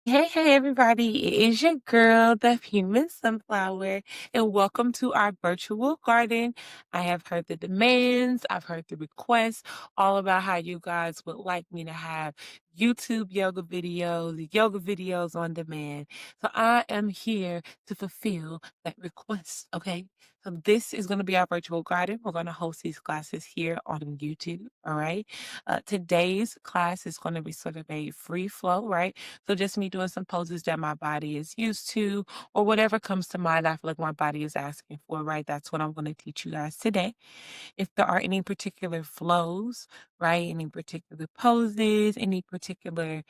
Hey, everybody. It is your girl, the human sunflower, and welcome to our virtual garden. I have heard the demands, I've heard the requests, all about how you guys would like me to have YouTube yoga videos on demand. So I am here to fulfill that request, okay? So this is going to be our virtual garden. We're going to host these classes here on YouTube, all right? Today's class is going to be sort of a free flow, right? So just me doing some poses that my body is used to, or whatever comes to mind, I feel like my body is asking for, right? That's what I'm going to teach you guys today. If there are any particular flows, right? Any particular poses, any particular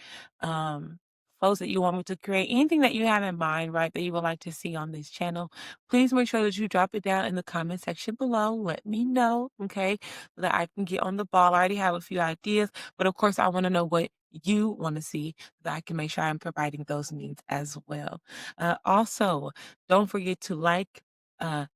flows that you want me to create, anything that you have in mind, right, that you would like to see on this channel, please make sure that you drop it down in the comment section below. Let me know, okay, so that I can get on the ball. I already have a few ideas, but of course, I want to know what you want to see so that I can make sure I'm providing those needs as well. Also, don't forget to like,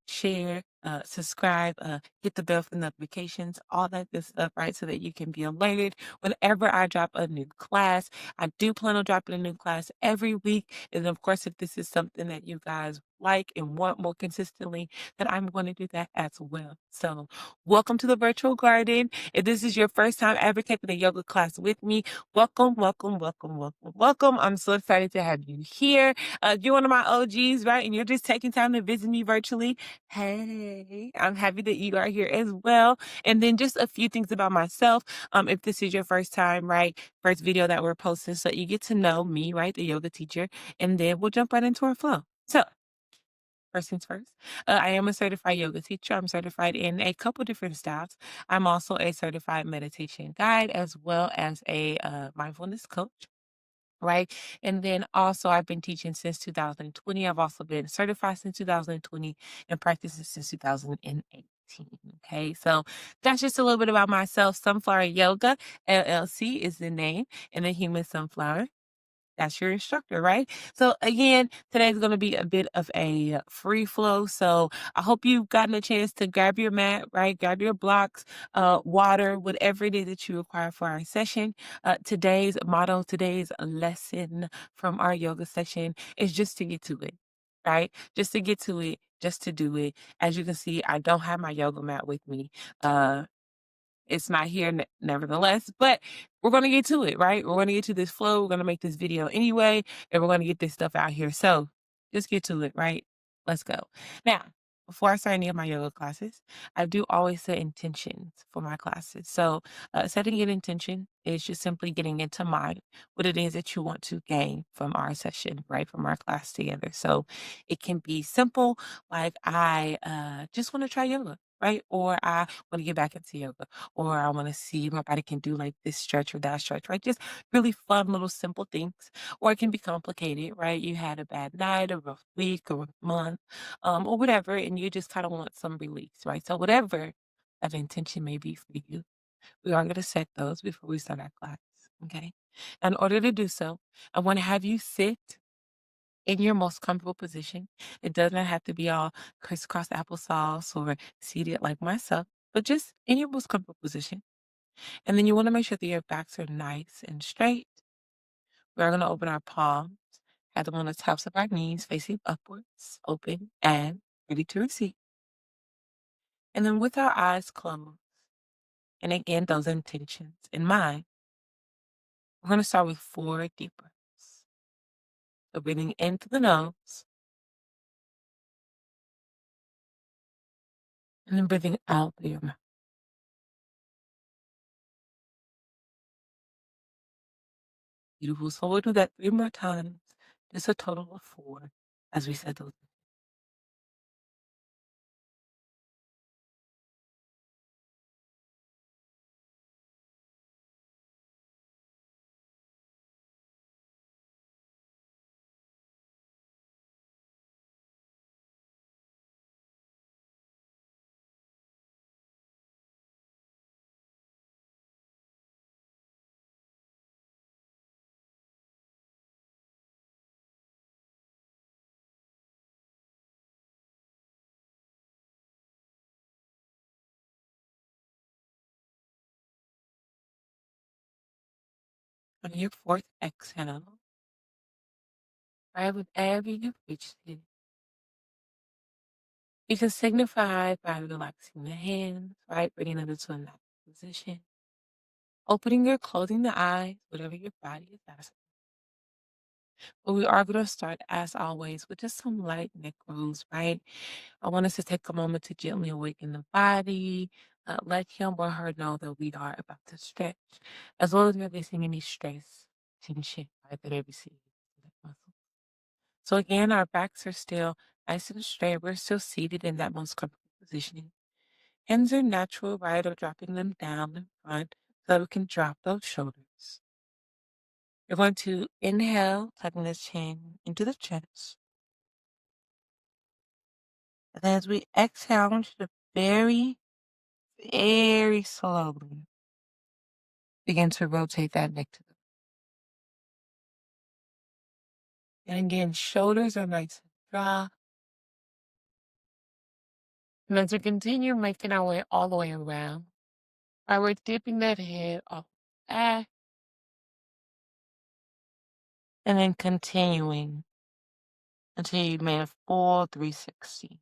share, subscribe, hit the bell for notifications, all that good stuff, right? So that you can be alerted whenever I drop a new class. I do plan on dropping a new class every week. And of course, if this is something that you guys like and want more consistently, then I'm going to do that as well. So, welcome to the virtual garden. If this is your first time ever taking a yoga class with me, welcome, welcome, welcome, welcome, welcome. I'm so excited to have you here. You're one of my OGs, right? And you're just taking time to visit me virtually. Hey, I'm happy that you are here as well. And then just a few things about myself. If this is your first time, right? First video that we're posting, so you get to know me, right? The yoga teacher. And then we'll jump right into our flow. So, first things first, I am a certified yoga teacher. I'm certified in a couple different styles. I'm also a certified meditation guide as well as a mindfulness coach. Right. And then also, I've been teaching since 2020. I've also been certified since 2020 and practicing since 2018. Okay. So that's just a little bit about myself. Sunflower Yoga LLC is the name, and the human sunflower. That's your instructor, right? So again, today's going to be a bit of a free flow. So I hope you've gotten a chance to grab your mat, right? Grab your blocks, water, whatever it is that you require for our session. Today's motto, today's lesson from our yoga session is just to get to it, right? Just to get to it, just to do it. As you can see, I don't have my yoga mat with me. It's not here nevertheless, but we're going to get to it, right? We're going to get to this flow. We're going to make this video anyway, and we're going to get this stuff out here. So just get to it, right? Let's go. Now, before I start any of my yoga classes, I do always set intentions for my classes. So setting an intention is just simply getting into mind what it is that you want to gain from our session, right? From our class together. So it can be simple, like I just want to try yoga, right? Or I want to get back into yoga, or I want to see if my body can do like this stretch or that stretch, right? Just really fun little simple things. Or it can be complicated, right? You had a bad night, a rough week, or a month, or whatever, and you just kind of want some release, right? So whatever that intention may be for you, we are going to set those before we start our class. Okay. In order to do so, I want to have you sit in your most comfortable position. It does not have to be all crisscross applesauce or seated like myself, but just in your most comfortable position. And then you want to make sure that your backs are nice and straight. We're going to open our palms, have them on the tops of our knees, facing upwards, open and ready to receive. And then with our eyes closed, and again, those intentions in mind, we're going to start with 4 deep breaths. So breathing in through the nose, and then breathing out through your mouth. Beautiful. So we'll do that 3 more times. Just a total of 4 as we said those. On your 4th exhale, right? Whenever you've reached it, you can signify by relaxing the hands, right? Bringing them into a natural position. Opening or closing the eyes, whatever your body is asking. But we are going to start, as always, with just some light neck rolls, right? I want us to take a moment to gently awaken the body, let him or her know that we are about to stretch, as well as releasing any stress, tension, right, that may be seen in that muscle. So again, our backs are still nice and straight. We're still seated in that most comfortable positioning. Hands are natural, right, or dropping them down in front so that we can drop those shoulders. You're going to inhale, tucking the chin into the chest. And then as we exhale, I want you to very, very slowly begin to rotate that neck to the and again, shoulders are nice and dry. And as we continue making our way all the way around, right, we're dipping that head off back and then continuing until you made a full 360.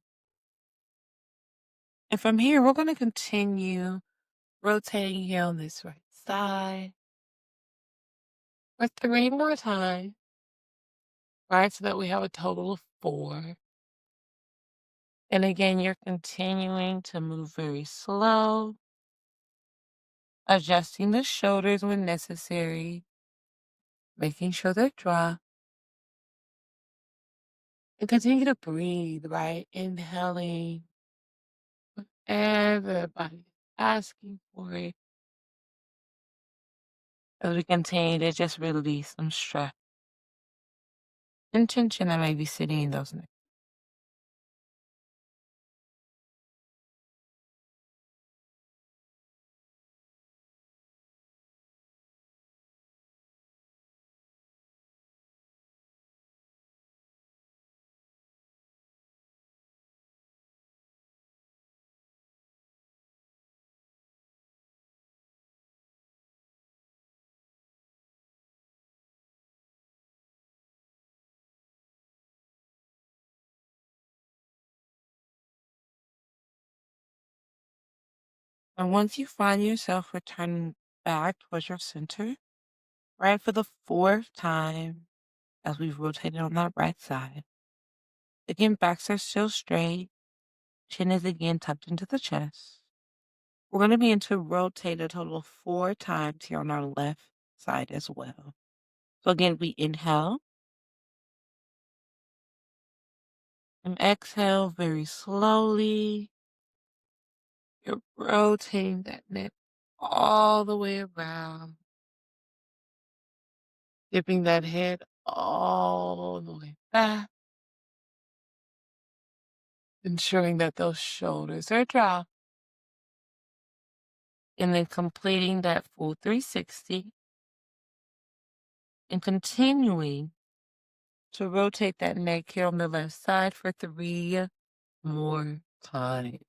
And from here, we're going to continue rotating here on this right side for 3 more times, right? So that we have a total of 4. And again, you're continuing to move very slow, adjusting the shoulders when necessary, making sure they're dry. And continue to breathe, right? Inhaling whatever the body is asking for it. As we continue to just release some stress and tension that may be sitting in those necks. And once you find yourself returning back towards your center, right, for the 4th time, as we've rotated on that right side, again, backs are still straight, chin is again tucked into the chest. We're going to begin to rotate a total of 4 times here on our left side as well. So again, we inhale and exhale very slowly. You're rotating that neck all the way around, dipping that head all the way back, ensuring that those shoulders are dry, and then completing that full 360 and continuing to rotate that neck here on the left side for 3 more times.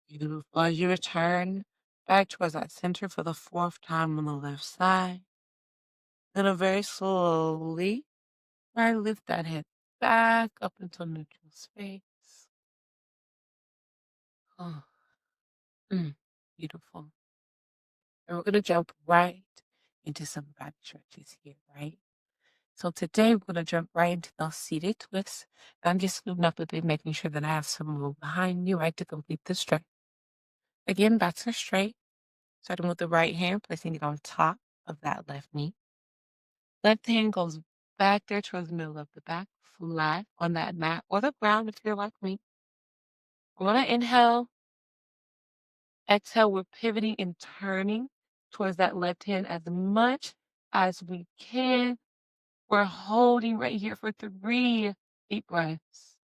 Beautiful. As you return back towards that center for the 4th time on the left side, gonna very slowly try to lift that head back up into neutral space. Oh, beautiful. And we're gonna jump right into some body stretches here, right? So today we're gonna jump right into those seated twists. I'm just moving up a bit, making sure that I have some room behind you, right, to complete the stretch. Again, backs are straight. Starting with the right hand, placing it on top of that left knee. Left hand goes back there towards the middle of the back, flat on that mat or the ground if you're like me. We're gonna inhale, exhale, we're pivoting and turning towards that left hand as much as we can. We're holding right here for 3 deep breaths.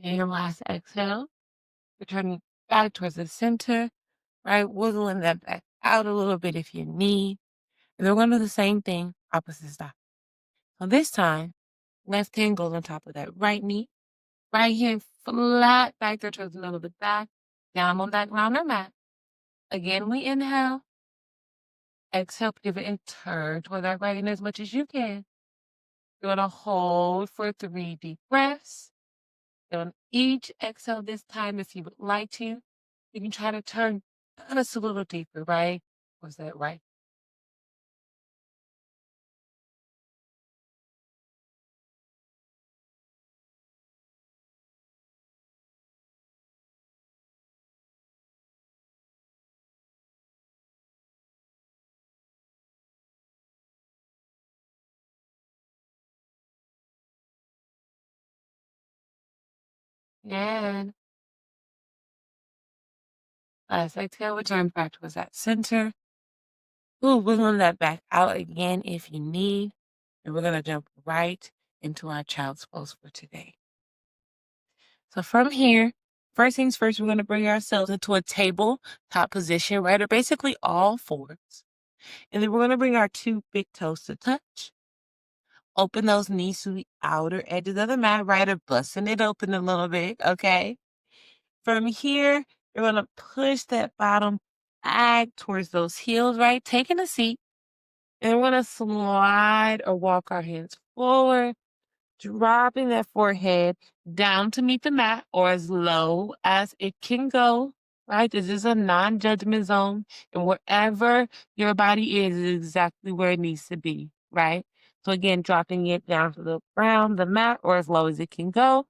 And your last exhale, we're turning back towards the center, right? Wiggling that back out a little bit if you need. And then we're gonna do the same thing, opposite side. So this time, left hand goes on top of that right knee. Right hand flat back there towards the middle of the back, down on that ground or mat. Again, we inhale, exhale, pivot, and turn toward that right hand as much as you can. You're gonna hold for 3 deep breaths. On each exhale this time, if you would like to, you can try to turn just a little deeper, right? Was that right? And last exhale, we turn back towards that center. Ooh, wiggling that back out again if you need. And we're gonna jump right into our child's pose for today. So from here, first things first, we're gonna bring ourselves into a tabletop position, right? Or basically all fours. And then we're gonna bring our 2 big toes to touch. Open those knees to the outer edges of the mat, right? Or busting it open a little bit, okay? From here, you're gonna push that bottom back towards those heels, right? Taking a seat. And we're gonna slide or walk our hands forward, dropping that forehead down to meet the mat or as low as it can go, right? This is a non-judgment zone, and wherever your body is exactly where it needs to be, right? So again, dropping it down to the ground, the mat, or as low as it can go.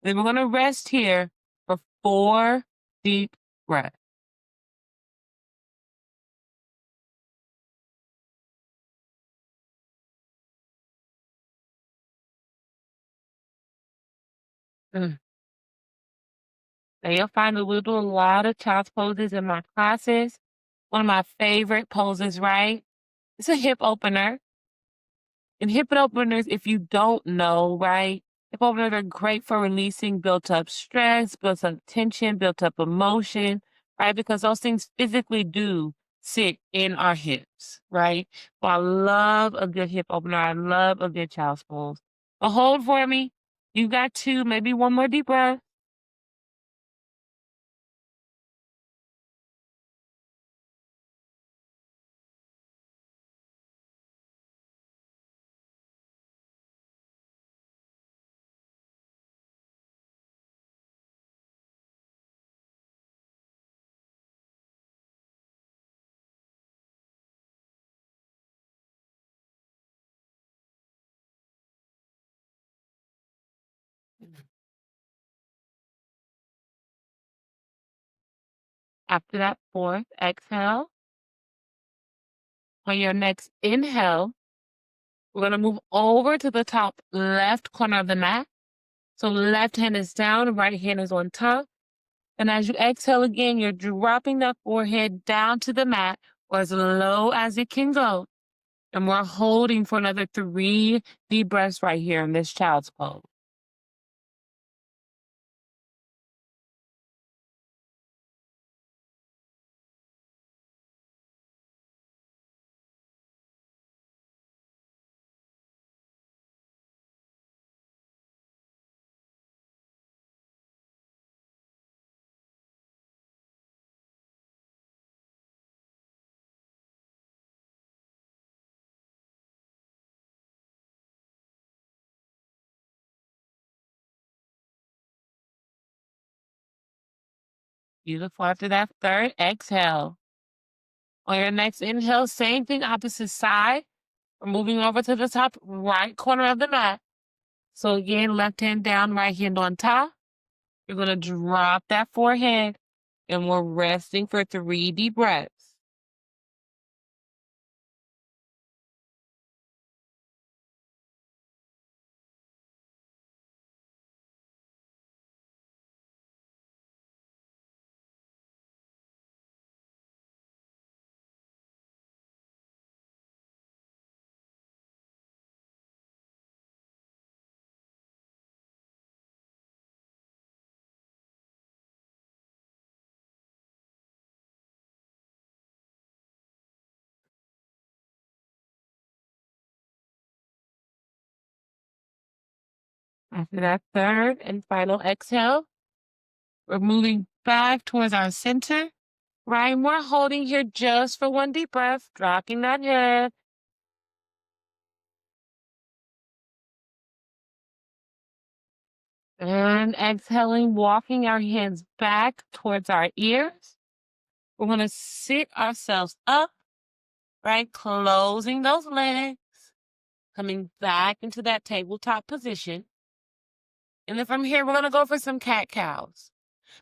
Then we're gonna rest here for 4 deep breaths. Mm. Now you'll find that we'll do a lot of child's poses in my classes. One of my favorite poses, right? It's a hip opener. And hip openers, if you don't know, right? Hip openers are great for releasing built up stress, built up tension, built up emotion, right? Because those things physically do sit in our hips, right? So I love a good hip opener. I love a good child's pose. But hold for me. You got 2, maybe 1 more deep breath. After that 4th exhale, on your next inhale, we're gonna move over to the top left corner of the mat. So left hand is down, right hand is on top. And as you exhale again, you're dropping that forehead down to the mat or as low as it can go. And we're holding for another 3 deep breaths right here in this child's pose. Beautiful. After that third exhale. On your next inhale, same thing, opposite side. We're moving over to the top right corner of the mat. So again, left hand down, right hand on top. You're going to drop that forehead, and we're resting for 3 deep breaths. After that third and final exhale, we're moving back towards our center. Right, and we're holding here just for 1 deep breath, dropping that head. And exhaling, walking our hands back towards our ears. We're going to sit ourselves up, right? Closing those legs, coming back into that tabletop position. And then from here, we're going to go for some cat-cows.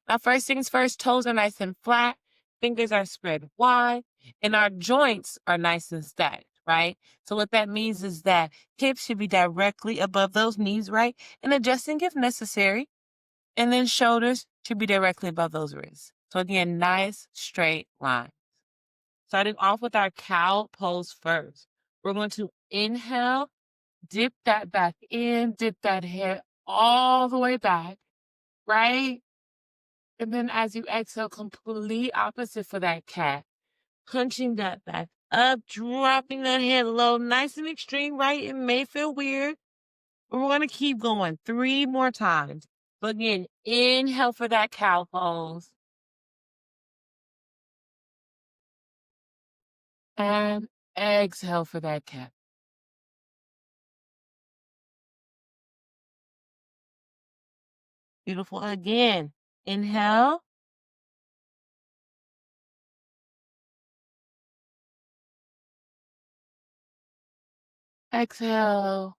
Now, first things first, toes are nice and flat, fingers are spread wide, and our joints are nice and stacked, right? So what that means is that hips should be directly above those knees, right? And adjusting if necessary. And then shoulders should be directly above those wrists. So again, nice straight line. Starting off with our cow pose first. We're going to inhale, dip that back in, dip that head all the way back, right? And then as you exhale, complete opposite for that cat. Punching that back up, dropping that head low, nice and extreme, right? It may feel weird, but we're going to keep going 3 more times. So again, inhale for that cow pose. And exhale for that cat. Beautiful. Again, inhale. Exhale.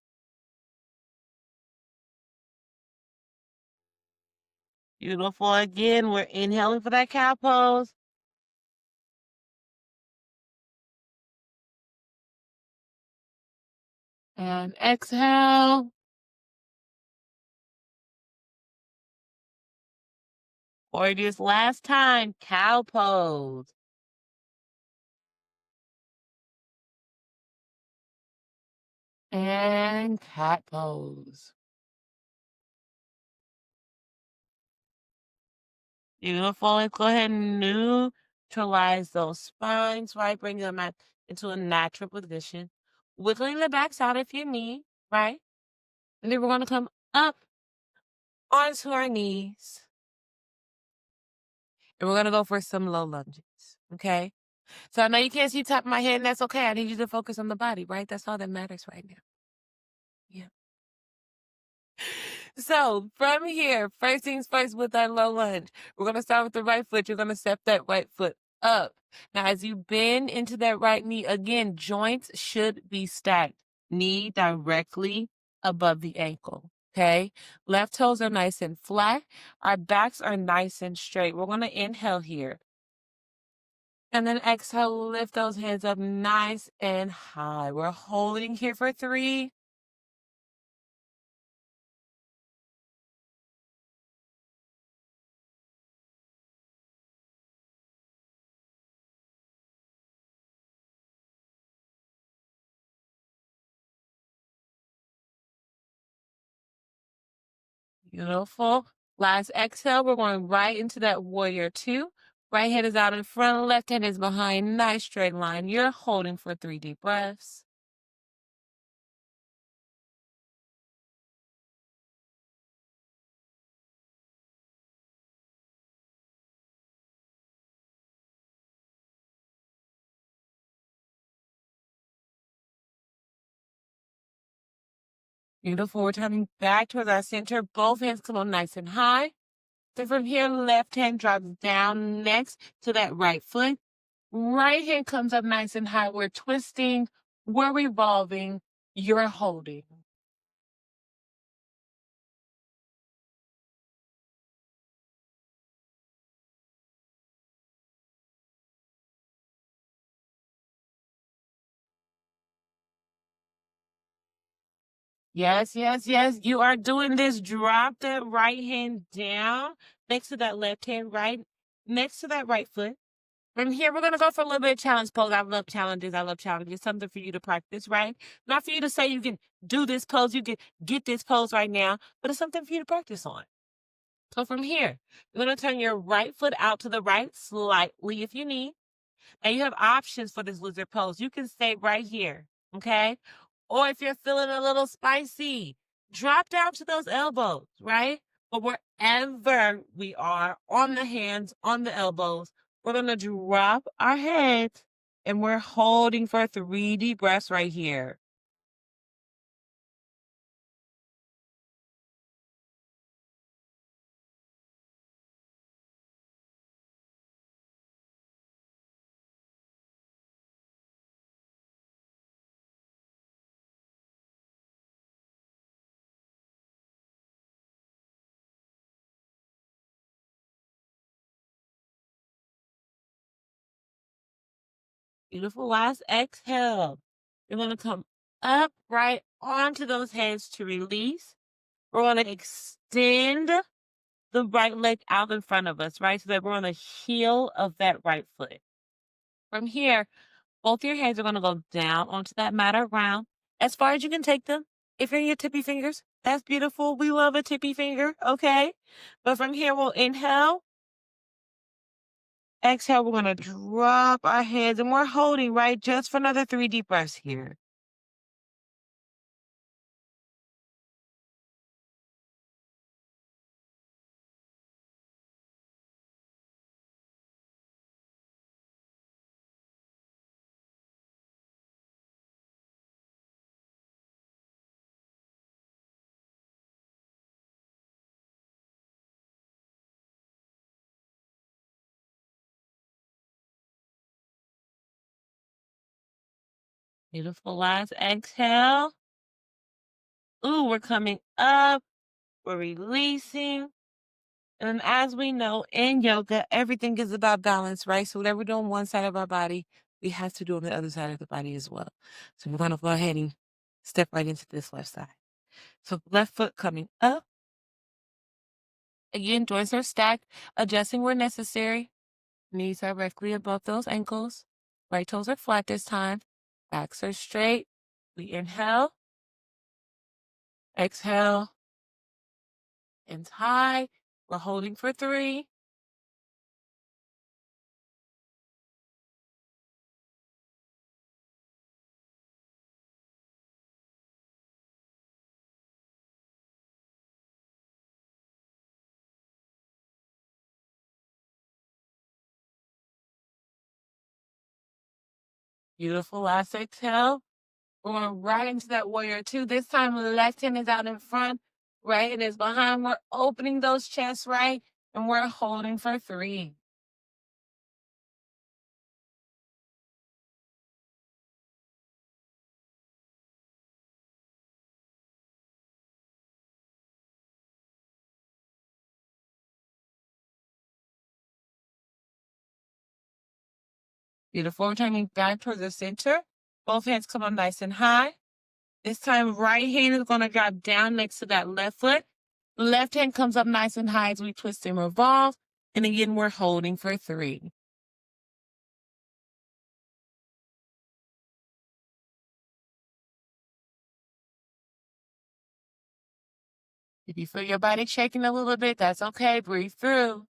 Beautiful. Again, we're inhaling for that cow pose. And exhale. For this last time, cow pose. And cat pose. Beautiful. Let's go ahead and neutralize those spines, right? Bring them into a natural position. Wiggling the backs out if you need, right? And then we're going to come up onto our knees. And we're going to go for some low lunges, okay? So I know you can't see top of my head, and that's okay. I need you to focus on the body, right? That's all that matters right now. Yeah. So from here, first things first with our low lunge, we're going to start with the right foot. You're going to step that right foot up. Now, as you bend into that right knee, again, joints should be stacked. Knee directly above the ankle, okay? Left toes are nice and flat. Our backs are nice and straight. We're going to inhale here. And then exhale, lift those hands up nice and high. We're holding here for 3. Beautiful. Last exhale, we're going right into that warrior 2. Right hand is out in front, left hand is behind. Nice straight line. You're holding for 3 deep breaths. Beautiful. We're turning back towards our center. Both hands come on nice and high. So from here, left hand drops down next to that right foot. Right hand comes up nice and high. We're twisting, we're revolving, you're holding. Yes, yes, yes. You are doing this. Drop that right hand down next to that left hand, right next to that right foot. From here, we're gonna go for a little bit of challenge pose. I love challenges. I love challenges. Something for you to practice, right? Not for you to say you can do this pose, you can get this pose right now, but it's something for you to practice on. So from here, you're gonna turn your right foot out to the right slightly if you need. And you have options for this lizard pose. You can stay right here, okay? Or if you're feeling a little spicy, drop down to those elbows, right? But wherever we are, on the hands, on the elbows, we're going to drop our heads and we're holding for 3 deep breaths right here. Beautiful. Last exhale. You're going to come up right onto those hands to release. We're going to extend the right leg out in front of us, right? So that we're on the heel of that right foot. From here, both your hands are going to go down onto that mat or round as far as you can take them. If you're in your tippy fingers, that's beautiful. We love a tippy finger, okay? But from here, we'll inhale. Exhale, we're going to drop our heads and we're holding, right? Just for another 3 deep breaths here. Beautiful. Last exhale. Ooh, we're coming up. We're releasing. And as we know in yoga, everything is about balance, right? So whatever we do on one side of our body, we have to do on the other side of the body as well. So we're going to go ahead and step right into this left side. So left foot coming up. Again, joints are stacked, adjusting where necessary. Knees are directly above those ankles. Right toes are flat this time. Backs are straight. We inhale, exhale, and high. We're holding for 3. Beautiful. Last exhale. Going right into that warrior 2. This time, the left hand is out in front, right hand is behind. We're opening those chests, right? And we're holding for 3. Beautiful. Turning back towards the center. Both hands come up nice and high. This time, right hand is going to drop down next to that left foot. Left hand comes up nice and high as we twist and revolve. And again, we're holding for 3. If you feel your body shaking a little bit, that's okay. Breathe through.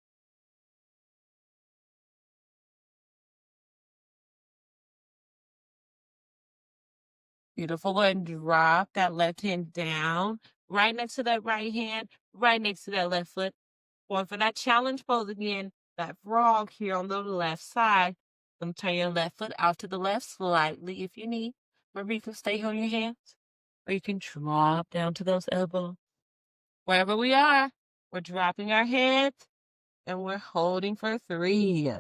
Beautiful. Go ahead and drop that left hand down, right next to that right hand, right next to that left foot. Going for that challenge pose again, that frog here on the left side. Then turn your left foot out to the left slightly if you need. Remember, you can stay on your hands, or you can drop down to those elbows. Wherever we are, we're dropping our heads and we're holding for 3.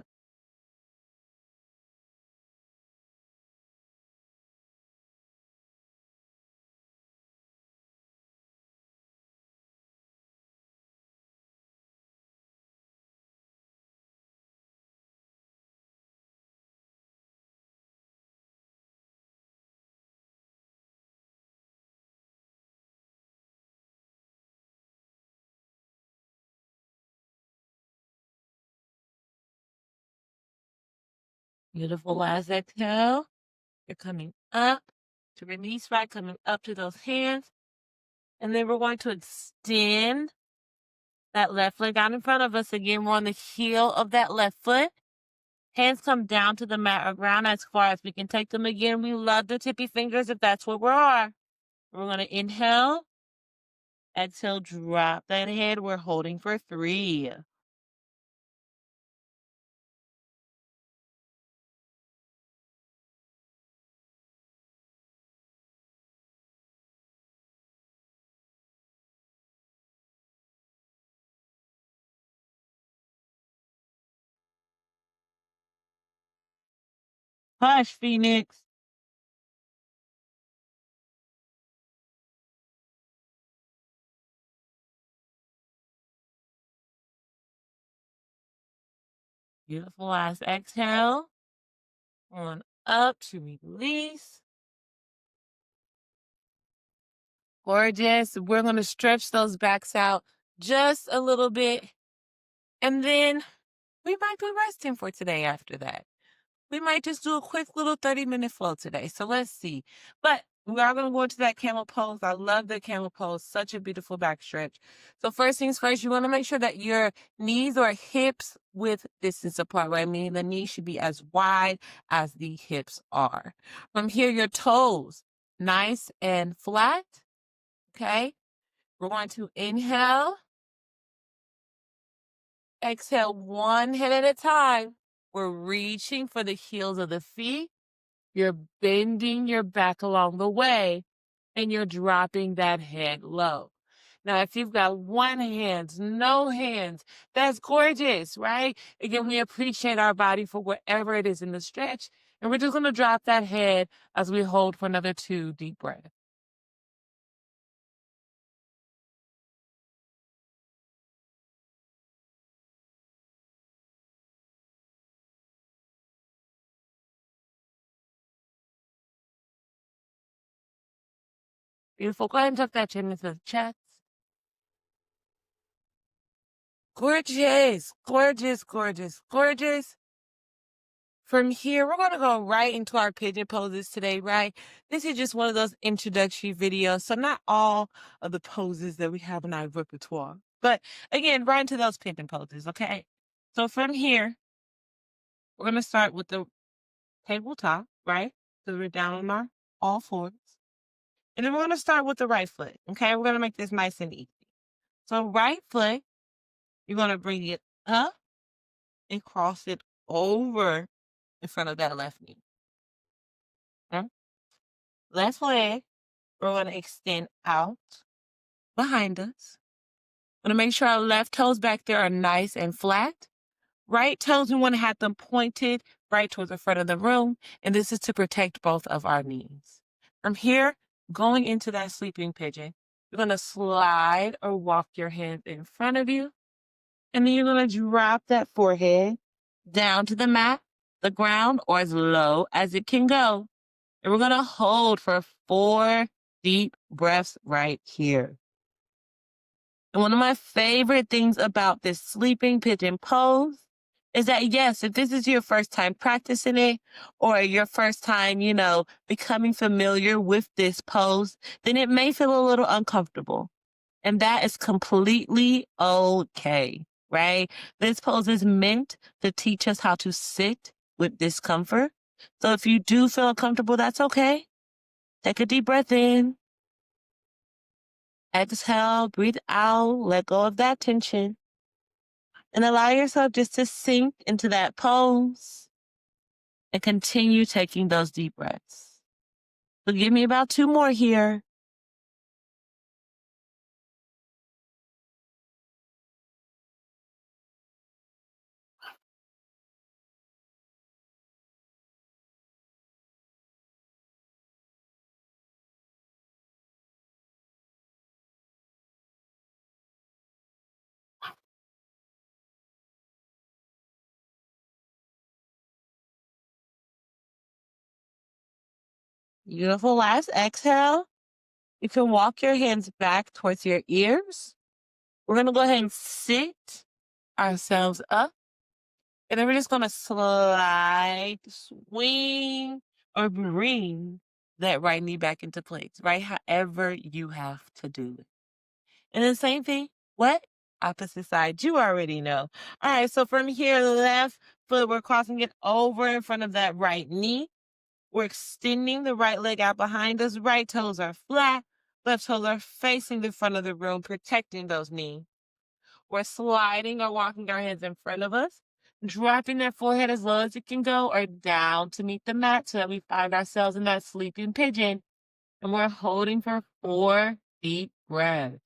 Beautiful. Last exhale. You're coming up to release, right? Coming up to those hands. And then we're going to extend that left leg out in front of us. Again, we're on the heel of that left foot. Hands come down to the mat or ground as far as we can take them. Again, we love the tippy fingers if that's where we are. We're going to inhale. Exhale, drop that head. We're holding for 3. Hush, Phoenix. Beautiful. Last exhale. On up to release. Gorgeous. We're going to stretch those backs out just a little bit. And then we might be resting for today after that. We might just do a quick little 30-minute flow today. So let's see. But we are going to go into that camel pose. I love the camel pose. Such a beautiful back stretch. So first things first, you want to make sure that your knees or hips width distance apart, right? Meaning the knees should be as wide as the hips are. From here, your toes nice and flat. Okay. We're going to inhale. Exhale one head at a time. We're reaching for the heels of the feet. You're bending your back along the way, and you're dropping that head low. Now, if you've got one hand, no hands, that's gorgeous, right? Again, we appreciate our body for whatever it is in the stretch. And we're just going to drop that head as we hold for another 2 deep breaths. Beautiful. Go ahead and tuck that chin into the chest. Gorgeous, gorgeous, gorgeous, gorgeous. From here, we're going to go right into our pigeon poses today, right? This is just one of those introductory videos, so not all of the poses that we have in our repertoire. But again, right into those pigeon poses, okay? So from here, we're going to start with the tabletop, right? So we're down on our all fours. And then we're going to start with the right foot, okay? We're going to make this nice and easy. So right foot, you're going to bring it up and cross it over in front of that left knee. Okay? Left leg, we're going to extend out behind us. Want to make sure our left toes back there are nice and flat. Right toes, we want to have them pointed right towards the front of the room. And this is to protect both of our knees. From here, going into that sleeping pigeon, you're going to slide or walk your hands in front of you. And then you're going to drop that forehead down to the mat, the ground, or as low as it can go. And we're going to hold for 4 deep breaths right here. And one of my favorite things about this sleeping pigeon pose is that, yes, if this is your first time practicing it or your first time, becoming familiar with this pose, then it may feel a little uncomfortable. And that is completely okay, right? This pose is meant to teach us how to sit with discomfort. So if you do feel uncomfortable, that's okay. Take a deep breath in. Exhale, breathe out, let go of that tension. And allow yourself just to sink into that pose and continue taking those deep breaths. So give me about 2 more here. Beautiful. Last exhale. You can walk your hands back towards your ears. We're going to go ahead and sit ourselves up. And then we're just going to slide, swing, or bring that right knee back into place, right? However you have to do it. And then same thing, what? Opposite side, you already know. All right, so from here, left foot, we're crossing it over in front of that right knee. We're extending the right leg out behind us. Right toes are flat. Left toes are facing the front of the room, protecting those knees. We're sliding or walking our hands in front of us, dropping that forehead as low as it can go or down to meet the mat so that we find ourselves in that sleeping pigeon. And we're holding for 4 deep breaths.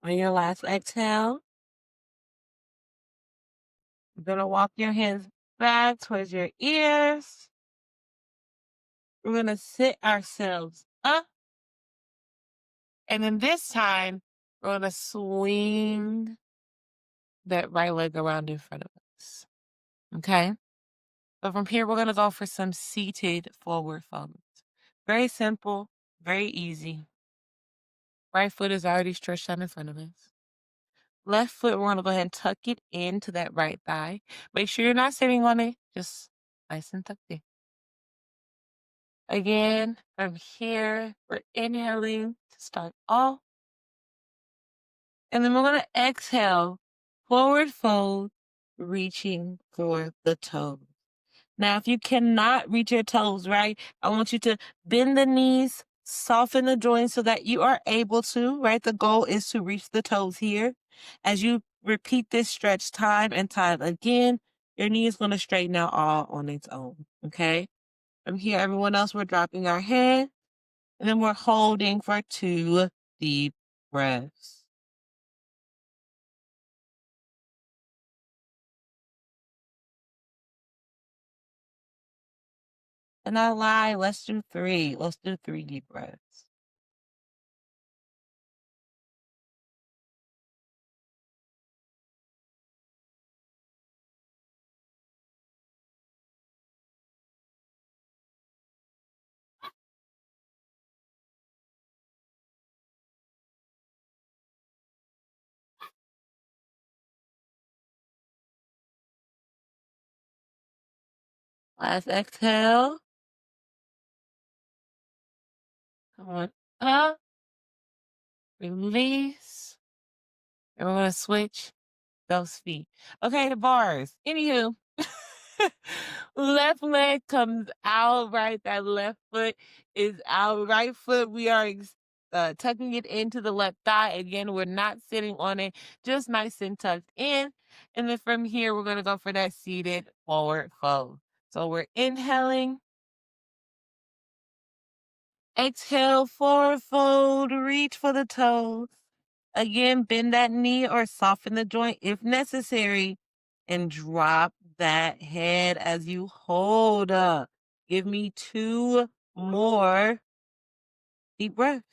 On your last exhale, you're going to walk your hands back towards your ears. We're going to sit ourselves up. And then this time, we're going to swing that right leg around in front of us. Okay? So from here, we're going to go for some seated forward folds. Very simple, very easy. Right foot is already stretched out in front of us. Left foot, we're going to go ahead and tuck it into that right thigh. Make sure you're not sitting on it, just nice and tucked in. Again, from here, we're inhaling to start off. And then we're going to exhale, forward fold, reaching for the toes. Now, if you cannot reach your toes, right, I want you to bend the knees, soften the joints so that you are able to, right? The goal is to reach the toes here. As you repeat this stretch time and time again, your knee is going to straighten out all on its own, okay? From here, everyone else, we're dropping our head, and then we're holding for 2 deep breaths. And I lie, let's do 3. Let's do 3 deep breaths. Last exhale. Come on up, release, and we're gonna switch those feet. Okay, the bars. Anywho, left leg comes out, right? That left foot is out. Right foot, we are tucking it into the left thigh. Again, we're not sitting on it, just nice and tucked in. And then from here, we're gonna go for that seated forward fold. So we're inhaling. Exhale, forward fold, reach for the toes. Again, bend that knee or soften the joint if necessary. And drop that head as you hold up. Give me 2 more deep breaths.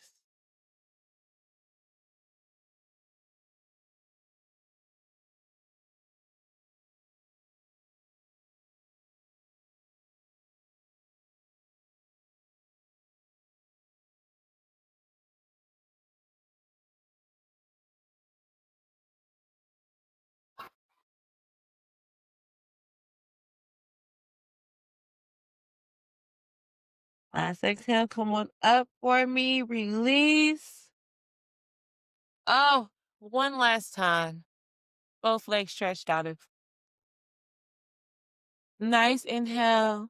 Last exhale, come on up for me. Release. Oh, one last time. Both legs stretched out. Nice inhale.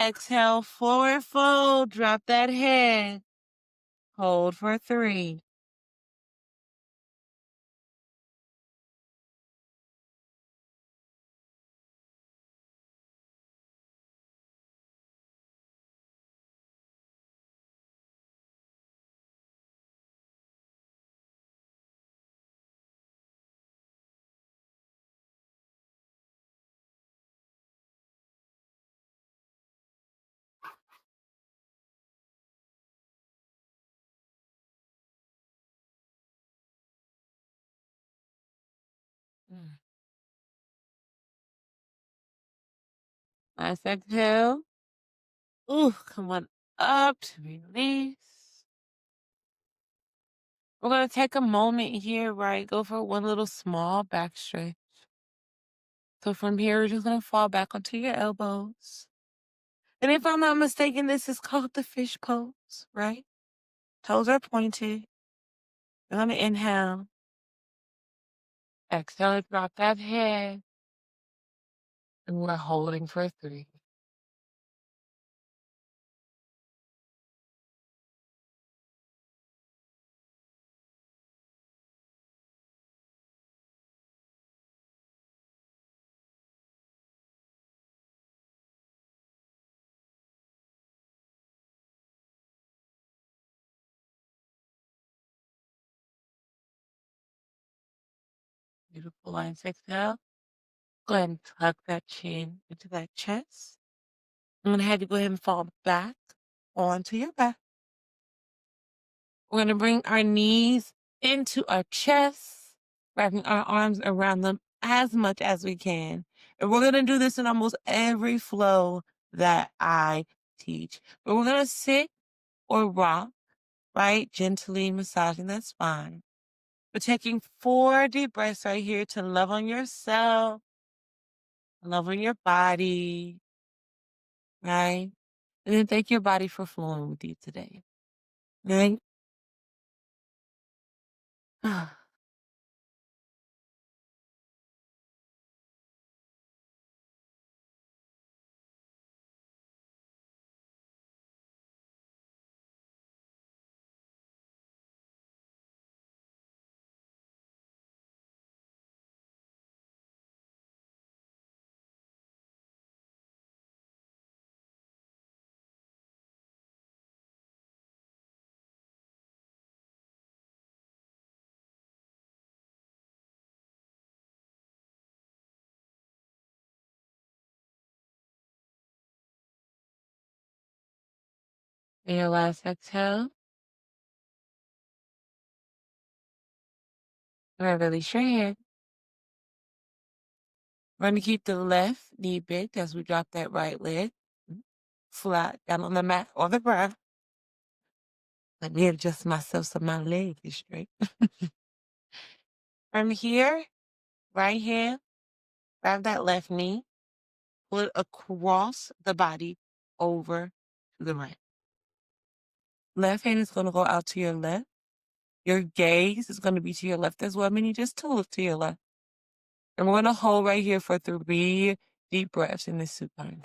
Exhale, forward fold. Drop that head. Hold for 3. Mm. Nice exhale. Ooh, come on up to release. We're going to take a moment here, right? Go for one little small back stretch. So from here, we're just going to fall back onto your elbows. And if I'm not mistaken, this is called the fish pose, right? Toes are pointed. We're going to inhale. Exhale, drop that head. And we're holding for 3. Beautiful. Nice exhale. Go ahead and tuck that chin into that chest. I'm going to have you go ahead and fall back onto your back. We're going to bring our knees into our chest, wrapping our arms around them as much as we can. And we're going to do this in almost every flow that I teach. But we're going to sit or rock, right? Gently massaging that spine. We're taking 4 deep breaths right here to love on yourself, love on your body, right? And then thank your body for flowing with you today, right? And your last exhale, we're going to release your hand. We're going to keep the left knee bent as we drop that right leg flat down on the mat or the ground. Let me adjust myself so my leg is straight. From here, right hand, grab that left knee, pull it across the body over to the right. Left hand is going to go out to your left. Your gaze is going to be to your left as well, meaning just to look to your left. And we're going to hold right here for 3 deep breaths in this supine.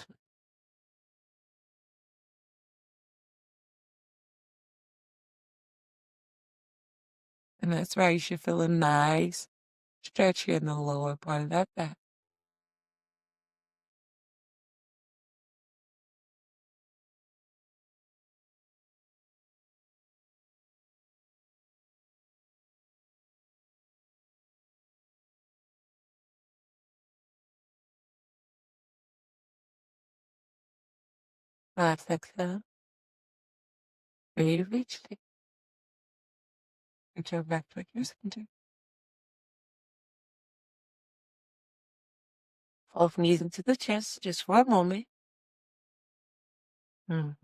And that's right. You should feel a nice stretch here in the lower part of that back. Last exhale. Ready to reach it. Reach over back toward your center. Both knees into the chest just for a moment. I'm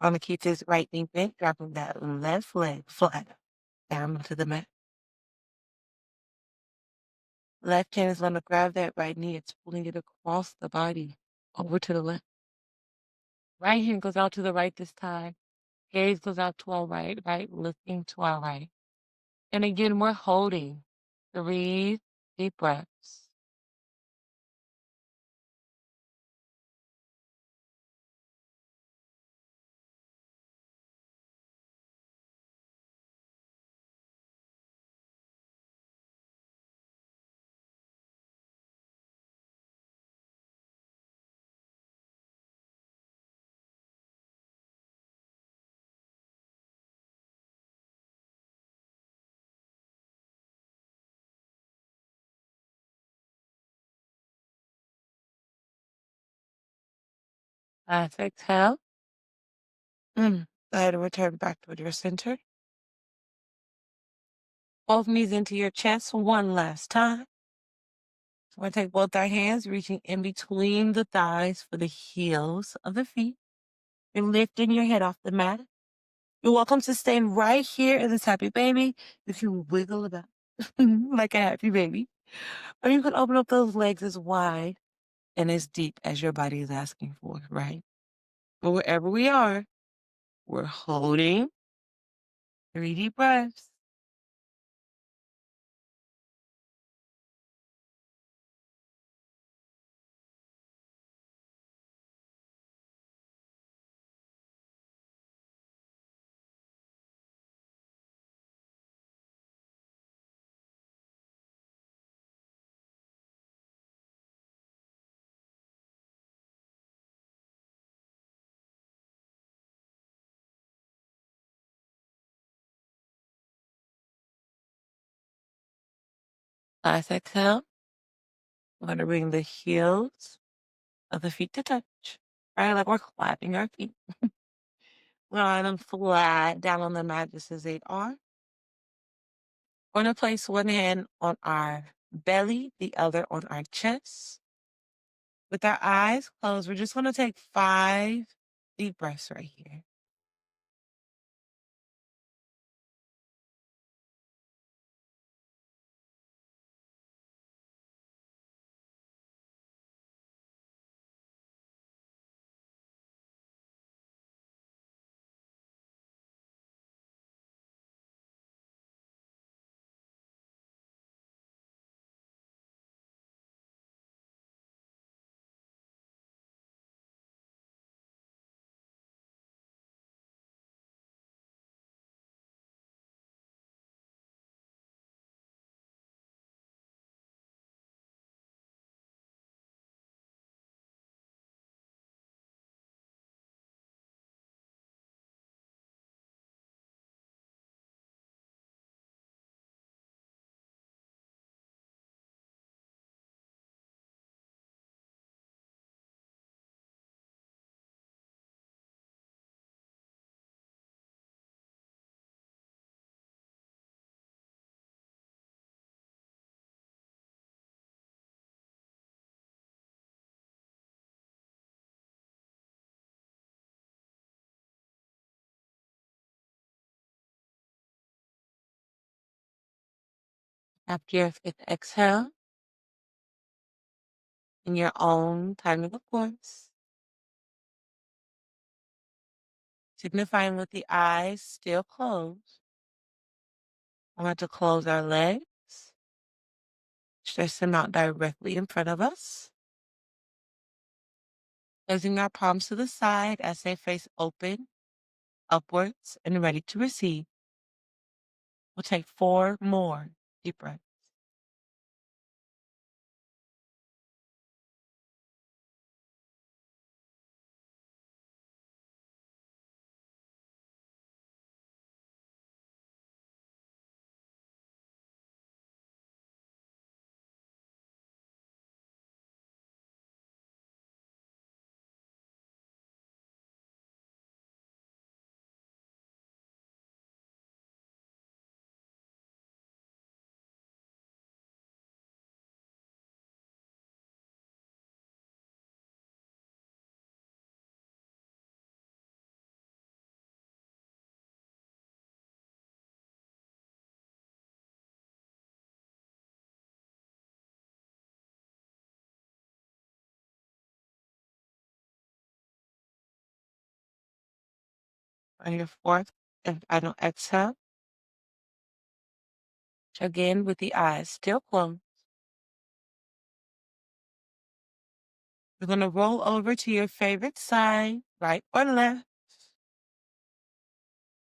going to keep this right knee bent, dropping that left leg flat down onto the mat. Left hand is going to grab that right knee. It's pulling it across the body over to the left. Right hand goes out to the right this time. Gaze goes out to our right, right, lifting to our right. And again, we're holding 3 deep breaths. Last exhale. Go ahead and return back to your center. Both knees into your chest one last time. So we're going to take both our hands, reaching in between the thighs for the heels of the feet. You're lifting your head off the mat. You're welcome to stay right here in this happy baby. You can wiggle about like a happy baby. Or you can open up those legs as wide and as deep as your body is asking for, right? But wherever we are, we're holding 3 deep breaths. Last exhale. We're going to bring the heels of the feet to touch, right? Like we're clapping our feet. We're on them flat down on the mat just as they are. We're going to place one hand on our belly, the other on our chest. With our eyes closed, we're just going to take 5 deep breaths right here. After your 5th exhale, in your own timing, of course, signifying with the eyes still closed, I want to close our legs, stretch them out directly in front of us, placing our palms to the side as they face open, upwards, and ready to receive. We'll take 4 more deep breaths. On your fourth and final exhale, again with the eyes still closed, you're going to roll over to your favorite side, right or left.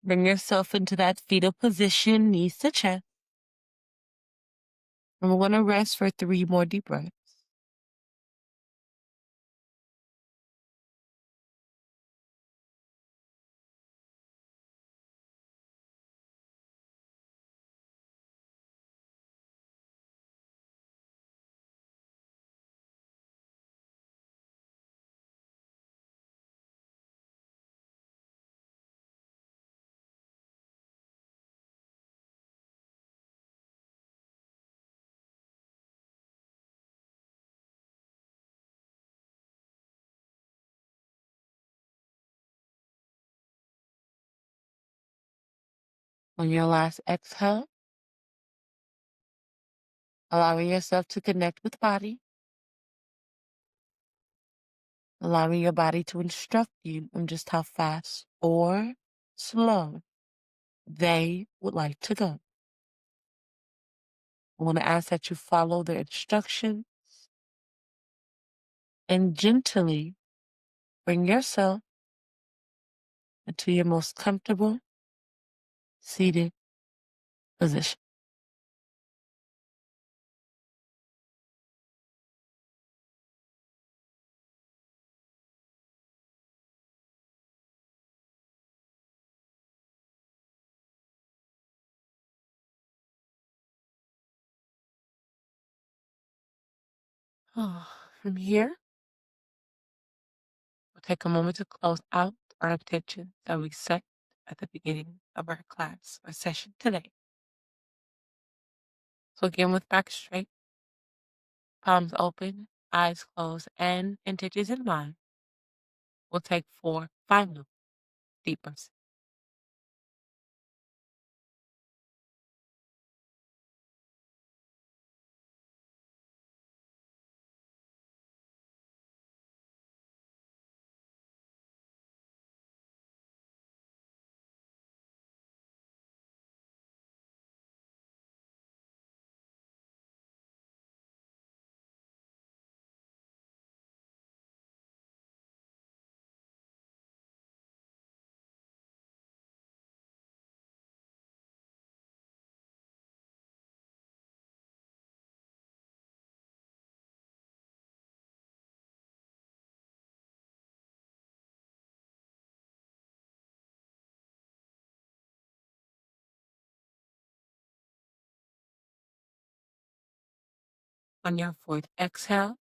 Bring yourself into that fetal position, knees to chest. And we're going to rest for 3 more deep breaths. On your last exhale, allowing yourself to connect with body, allowing your body to instruct you on just how fast or slow they would like to go. I want to ask that you follow the instructions and gently bring yourself into your most comfortable seated position. From here, we'll take a moment to close out our intention that we set at the beginning of our class or session today. So again, with back straight, palms open, eyes closed, and intentions in mind, we'll take 4 final deep breaths. On your fourth exhale,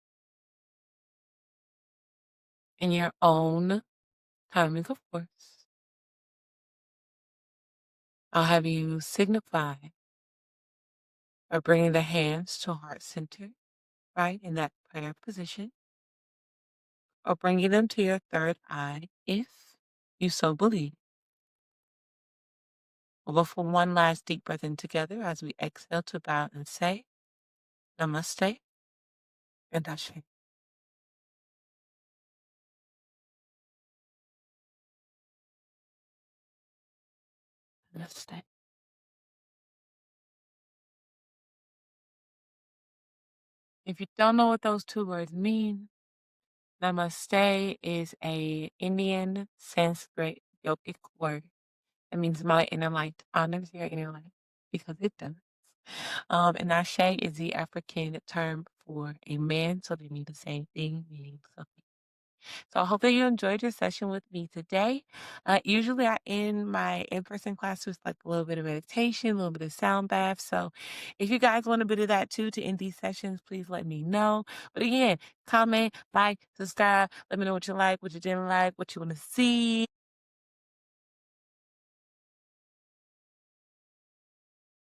in your own timing, of course, I'll have you signify by bringing the hands to heart center, right, in that prayer position, or bringing them to your third eye if you so believe. We'll go for one last deep breath in together as we exhale to bow and say, Namaste and Ashe. Namaste. If you don't know what those 2 words mean, Namaste is a Indian Sanskrit yogic word. It means my inner light honors your inner light because it does. And Ashe is the African term for a man, so they mean the same thing, meaning something. So I hope that you enjoyed your session with me today. Usually I end my in-person class with like a little bit of meditation, a little bit of sound bath. So if you guys want a bit of that too to end these sessions, please let me know. But again, comment, like, subscribe. Let me know what you like, what you didn't like, what you want to see.